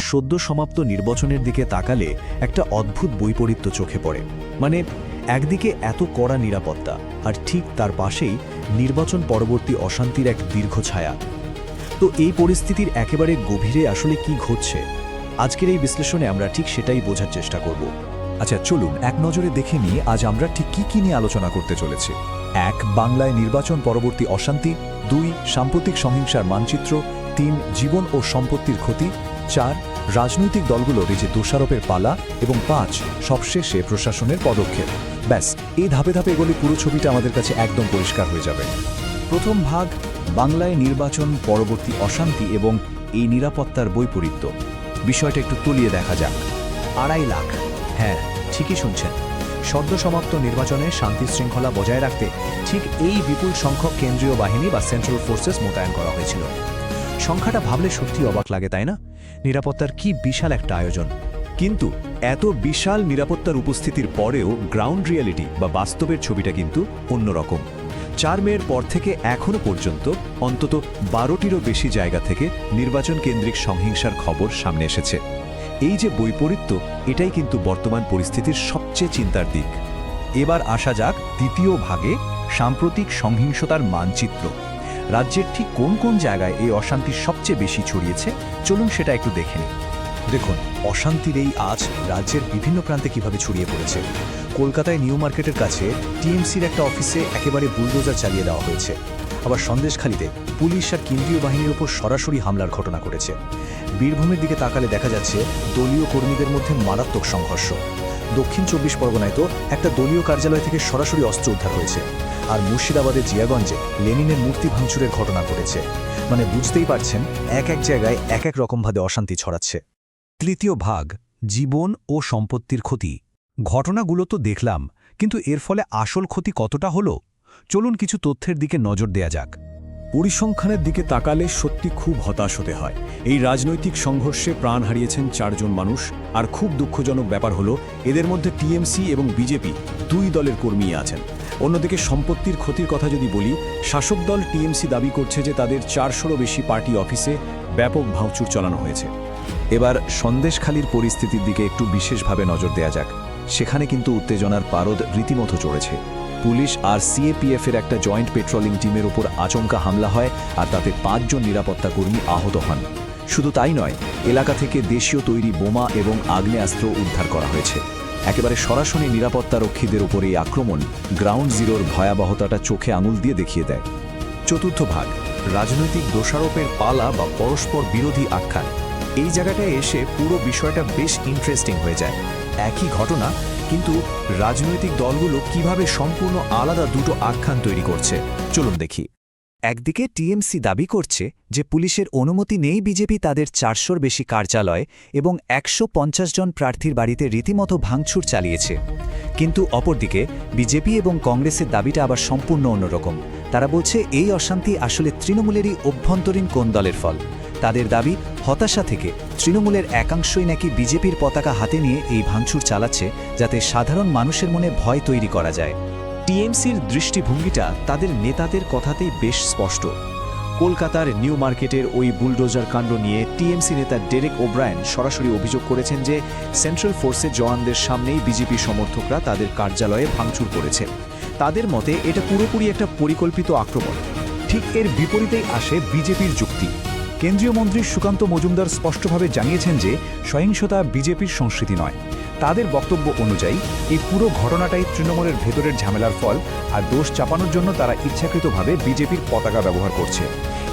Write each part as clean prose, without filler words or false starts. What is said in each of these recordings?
সদ্য সমাপ্ত নির্বাচনের দিকে তাকালে একটা অদ্ভুত বৈপরীত্য চোখে পড়ে। মানে একদিকে এত কড়া নিরাপত্তা, আর ঠিক তার পাশেই নির্বাচন পরবর্তী অশান্তির এক দীর্ঘ ছায়া। তো এই পরিস্থিতির একেবারে গভীরে আসলে কি ঘটছে, আজকের এই বিশ্লেষণে আমরা ঠিক সেটাই বোঝার চেষ্টা করব। আচ্ছা, চলুন এক নজরে দেখে নিই আজ আমরা ঠিক কি নিয়ে আলোচনা করতে চলেছি। ১. বাংলায় নির্বাচন পরবর্তী অশান্তি। ২. সাম্প্রতিক সহিংসার মানচিত্র। ৩. জীবন ও সম্পত্তির ক্ষতি। ৪. রাজনৈতিক দলগুলোর এই যে দোষারোপের পালা। এবং ৫. সবশেষে প্রশাসনের পদক্ষেপ। ব্যাস, এই ধাপে ধাপে এগুলি পুরো ছবিটা আমাদের কাছে একদম পরিষ্কার হয়ে যাবে। প্রথম ভাগ, বাংলায় নির্বাচন পরবর্তী অশান্তি এবং এই নিরাপত্তার বৈপরীত্য। বিষয়টা একটু তলিয়ে দেখা যাক। ২.৫ লাখ, হ্যাঁ ঠিকই শুনছেন, সদ্য সমাপ্ত নির্বাচনে শান্তি শৃঙ্খলা বজায় রাখতে ঠিক এই বিপুল সংখ্যক কেন্দ্রীয় বাহিনী বা সেন্ট্রাল ফোর্সেস মোতায়েন করা হয়েছিল। সংখ্যাটা ভাবলে সত্যি অবাক লাগে, তাই না? নিরাপত্তার কি বিশাল একটা আয়োজন। কিন্তু এত বিশাল নিরাপত্তার উপস্থিতির পরেও গ্রাউন্ড রিয়ালিটি বা বাস্তবের ছবিটা কিন্তু অন্যরকম। ৪ মের পর থেকে এখনও পর্যন্ত অন্তত ১২টিরও বেশি জায়গা থেকে নির্বাচন কেন্দ্রিক সহিংসার খবর সামনে এসেছে। এই যে বৈপরীত্য, এটাই কিন্তু বর্তমান পরিস্থিতির সবচেয়ে চিন্তার দিক। এবার আসা যাক দ্বিতীয় ভাগে, সাম্প্রতিক সহিংসতার মানচিত্র। রাজ্যের ঠিক কোন কোন জায়গায় এই অশান্তি সবচেয়ে বেশি ছড়িয়েছে, চলুন সেটা একটু দেখে নিই। দেখুন, অশান্তির এই আজ রাজ্যের বিভিন্ন প্রান্তে কিভাবে ছড়িয়ে পড়েছে। কলকাতায় নিউ মার্কেটের কাছে টিএমসির একটা অফিসে একেবারে বুলডোজার চালিয়ে দেওয়া হয়েছে। আবার সন্দেশখালীতে পুলিশ আর কেন্দ্রীয় বাহিনীর উপর সরাসরি হামলার ঘটনা ঘটেছে। বীরভূমের দিকে তাকালে দেখা যাচ্ছে দলীয় কর্মীদের মধ্যে মারাত্মক সংঘর্ষ। দক্ষিণ ২৪ পরগনায় তো একটা দলীয় কার্যালয় থেকে সরাসরি অস্ত্র উদ্ধার হয়েছে। আর মুর্শিদাবাদের জিয়াগঞ্জে লেনিনের মূর্তি ভাঙচুরের ঘটনা ঘটেছে। মানে বুঝতেই পারছেন, এক এক জায়গায় এক এক রকমভাবে অশান্তি ছড়াচ্ছে। তৃতীয় ভাগ, জীবন ও সম্পত্তির ক্ষতি। ঘটনাগুলো তো দেখলাম, কিন্তু এর ফলে আসল ক্ষতি কতটা হলো, চলুন কিছু তথ্যের দিকে নজর দেয়া যাক। পরিসংখ্যানের দিকে তাকালে সত্যি খুব হতাশ হতে হয়। এই রাজনৈতিক সংঘর্ষে প্রাণ হারিয়েছেন ৪ জন মানুষ। আর খুব দুঃখজনক ব্যাপার হলো, এদের মধ্যে টিএমসি এবং বিজেপি দুই দলের কর্মী আছেন। অন্যদিকে সম্পত্তির ক্ষতির কথা যদি বলি, শাসক দল টিএমসি দাবি করছে যে তাদের ৪০০রও বেশি পার্টি অফিসে ব্যাপক ভাঙচুর চালানো হয়েছে। এবার সন্দেশখালীর পরিস্থিতির দিকে একটু বিশেষভাবে নজর দেয়া যাক। সেখানে কিন্তু উত্তেজনার পারদ রীতিমতো চড়েছে। পুলিশ আর সিএপিএফের একটা জয়েন্ট পেট্রোলিং টিমের উপর আচমকা হামলা হয়, আর তাতে ৫ জন নিরাপত্তা কর্মী আহত হন। শুধু তাই নয়, এলাকা থেকে দেশীয় তৈরি বোমা এবং আগ্নেয়াস্ত্র উদ্ধার করা হয়েছে। একেবারে সরাসরি নিরাপত্তারক্ষীদের উপর এই আক্রমণ গ্রাউন্ড জিরোর ভয়াবহতাটা চোখে আঙুল দিয়ে দেখিয়ে দেয়। চতুর্থ ভাগ, রাজনৈতিক দোষারোপের পালা বা পরস্পর বিরোধী আখ্যান। এই জায়গাটায় এসে পুরো বিষয়টা বেশ ইন্টারেস্টিং হয়ে যায়। একই ঘটনা, কিন্তু রাজনৈতিক দলগুলো কিভাবে সম্পূর্ণ আলাদা দুটো আখ্যান তৈরি করছে, চলুন দেখি। একদিকে টিএমসি দাবি করছে যে পুলিশের অনুমতি নেই বিজেপি তাদের ৪০০র বেশি কার্যালয় এবং ১৫০ জন প্রার্থীর বাড়িতে রীতিমতো ভাঙচুর চালিয়েছে। কিন্তু অপরদিকে বিজেপি এবং কংগ্রেসের দাবিটা আবার সম্পূর্ণ অন্যরকম। তারা বলছে এই অশান্তি আসলে তৃণমূলেরই অভ্যন্তরীণ কোন দলের ফল। তাদের দাবি, হতাশা থেকে তৃণমূলের একাংশই নাকি বিজেপির পতাকা হাতে নিয়ে এই ভাঙচুর চালাচ্ছে, যাতে সাধারণ মানুষের মনে ভয় তৈরি করা যায়। টিএমসির দৃষ্টিভঙ্গিটা তাদের নেতাদের কথাতেই বেশ স্পষ্ট। কলকাতার নিউ মার্কেটের ওই বুলডোজার কাণ্ড নিয়ে টিএমসি নেতা ডেরেক ওব্রায়েন সরাসরি অভিযোগ করেছেন যে সেন্ট্রাল ফোর্সের জওয়ানদের সামনেই বিজেপি সমর্থকরা তাদের কার্যালয়ে ভাঙচুর করেছে। তাদের মতে এটা পুরোপুরি একটা পরিকল্পিত আক্রমণ। ঠিক এর বিপরীতেই আসে বিজেপির যুক্তি। কেন্দ্রীয় মন্ত্রী সুকান্ত মজুমদার স্পষ্টভাবে জানিয়েছেন যে সহিংসতা বিজেপির সংস্কৃতি নয়। তাদের বক্তব্য অনুযায়ী এই পুরো ঘটনাটাই তৃণমূলের ভেতরের ঝামেলার ফল, আর দোষ চাপানোর জন্য তারা ইচ্ছাকৃতভাবে বিজেপির পতাকা ব্যবহার করছে।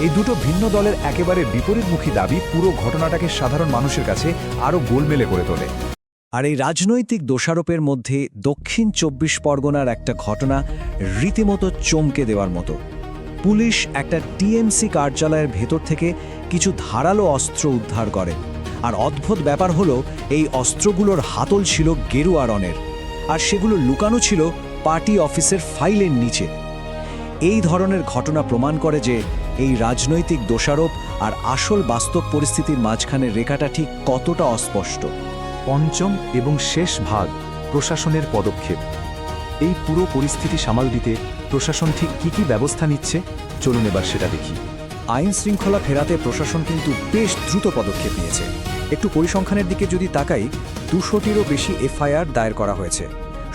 এই দুটো ভিন্ন দলের একেবারে বিপরীতমুখী দাবি পুরো ঘটনাটাকে সাধারণ মানুষের কাছে আরও গোলমেলে করে তোলে। আর এই রাজনৈতিক দোষারোপের মধ্যে দক্ষিণ ২৪ পরগনার একটা ঘটনা রীতিমতো চমকে দেওয়ার মতো। পুলিশ একটা টিএমসি কার্যালয়ের ভেতর থেকে কিছু ধারালো অস্ত্র উদ্ধার করে। আর অদ্ভুত ব্যাপার হলো, এই অস্ত্রগুলোর হাতল ছিল গেরুয়া রঙের, আর সেগুলো লুকানো ছিল পার্টি অফিসের ফাইলের নিচে। এই ধরনের ঘটনা প্রমাণ করে যে এই রাজনৈতিক দোষারোপ আর আসল বাস্তব পরিস্থিতির মাঝখানে রেখাটা ঠিক কতটা অস্পষ্ট। পঞ্চম এবং শেষ ভাগ, প্রশাসনের পদক্ষেপ। এই পুরো পরিস্থিতি সামাল দিতে প্রশাসন ঠিক কী ব্যবস্থা নিচ্ছে, চলুন এবার সেটা দেখি। আইন শৃঙ্খলা ফেরাতে প্রশাসন কিন্তু বেশ দ্রুত পদক্ষেপ নিয়েছে। একটু পরিসংখ্যানের দিকে যদি তাকাই, 200টিরও বেশি এফআইআর দায়ের করা হয়েছে।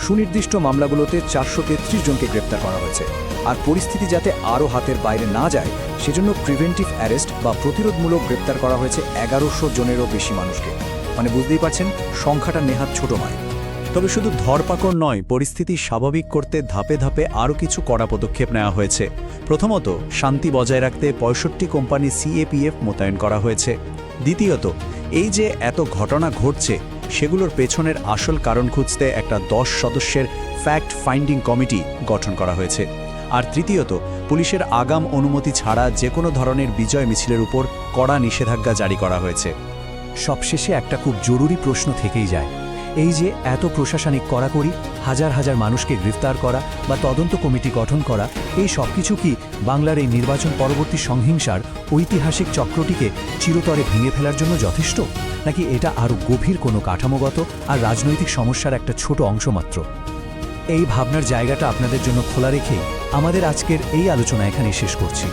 সুনির্দিষ্ট মামলাগুলোতে 433 জনকে গ্রেপ্তার করা হয়েছে। আর পরিস্থিতি যাতে আরও হাতের বাইরে না যায় সেজন্য প্রিভেন্টিভ অ্যারেস্ট বা প্রতিরোধমূলক গ্রেপ্তার করা হয়েছে 1100 জনেরও বেশি মানুষকে। মানে বুঝতেই পারছেন, সংখ্যাটা নেহাত ছোট নয়। তবে শুধু ধরপাকড় নয়, পরিস্থিতি স্বাভাবিক করতে ধাপে ধাপে আরও কিছু কড়া পদক্ষেপ নেওয়া হয়েছে। প্রথমত, শান্তি বজায় রাখতে 65 কোম্পানি সিএপিএফ মোতায়েন করা হয়েছে। দ্বিতীয়ত, এই যে এত ঘটনা ঘটছে সেগুলোর পেছনের আসল কারণ খুঁজতে একটা 10 সদস্যের ফ্যাক্ট ফাইন্ডিং কমিটি গঠন করা হয়েছে। আর তৃতীয়ত, পুলিশের আগাম অনুমতি ছাড়া যে কোনো ধরনের বিজয় মিছিলের উপর কড়া নিষেধাজ্ঞা জারি করা হয়েছে। সবশেষে একটা খুব জরুরি প্রশ্ন থেকেই যায়, এই যে এত প্রশাসনিক কড়াকড়ি, হাজার হাজার মানুষকে গ্রেফতার করা বা তদন্ত কমিটি গঠন করা, এই সব কিছু কি বাংলার এই নির্বাচন পরবর্তী সংহিংসার ঐতিহাসিক চক্রটিকে চিরতরে ভেঙে ফেলার জন্য যথেষ্ট, নাকি এটা আরও গভীর কোনো কাঠামোগত আর রাজনৈতিক সমস্যার একটা ছোট অংশ মাত্র? এই ভাবনার জায়গাটা আপনাদের জন্য খোলা রেখেই আমাদের আজকের এই আলোচনা এখানে শেষ করছি।